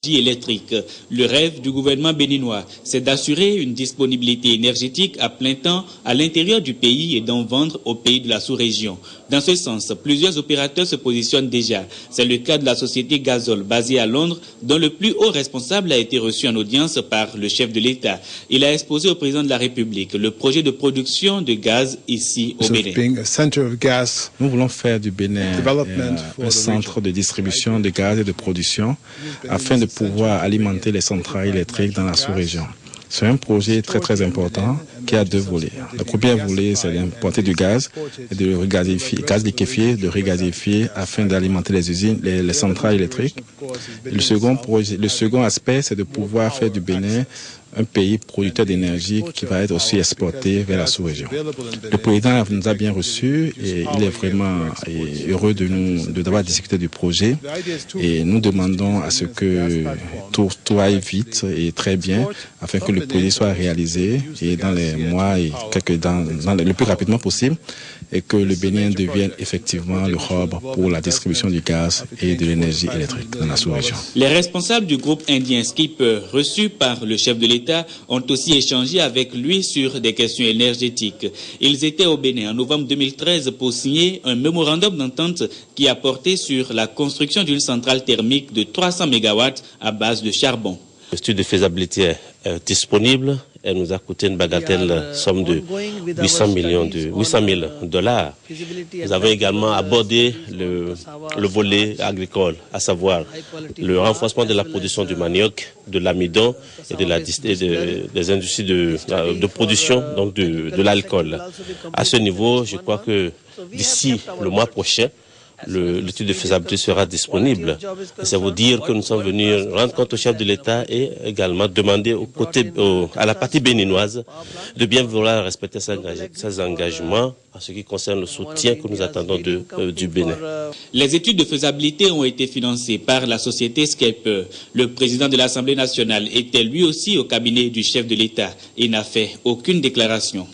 électrique. Le rêve du gouvernement béninois, c'est d'assurer une disponibilité énergétique à plein temps à l'intérieur du pays et d'en vendre aux pays de la sous-région. Dans ce sens, plusieurs opérateurs se positionnent déjà. C'est le cas de la société Gazol, basée à Londres, dont le plus haut responsable a été reçu en audience par le chef de l'État. Il a exposé au président de la République le projet de production de gaz ici au Bénin. Nous voulons faire du Bénin un centre de distribution de gaz et de production afin de pouvoir alimenter les centrales électriques dans la sous-région. C'est un projet très important qui a deux volets. Le premier volet, c'est d'importer du gaz et de gaz liquéfié, de regasifier afin d'alimenter les usines, les centrales électriques. Et le second aspect, c'est de pouvoir faire du Bénin un pays producteur d'énergie qui va être aussi exporté vers la sous-région. Le président nous a bien reçus et il est vraiment heureux d'avoir discuté du projet et nous demandons à ce que tout aille vite et très bien afin que le projet soit réalisé et dans les mois et le plus rapidement possible et que le Bénin devienne effectivement le hub pour la distribution du gaz et de l'énergie électrique dans la sous-région. Les responsables du groupe indien Skipper, reçus par le chef de l'État, ont aussi échangé avec lui sur des questions énergétiques. Ils étaient au Bénin en novembre 2013 pour signer un mémorandum d'entente qui a porté sur la construction d'une centrale thermique de 300 MW à base de charbon. L'étude de faisabilité est disponible. Elle nous a coûté une bagatelle somme de 800 000 $. Nous avons également abordé le volet agricole, à savoir le renforcement de la production du manioc, de l'amidon et des industries de production donc de l'alcool. À ce niveau, je crois que d'ici le mois prochain, l'étude de faisabilité sera disponible. Ça veut dire que nous sommes venus rendre compte au chef de l'État et également demander à la partie béninoise de bien vouloir respecter ses engagements en ce qui concerne le soutien que nous attendons du Bénin. Les études de faisabilité ont été financées par la société Skipper. Le président de l'Assemblée nationale était lui aussi au cabinet du chef de l'État et n'a fait aucune déclaration.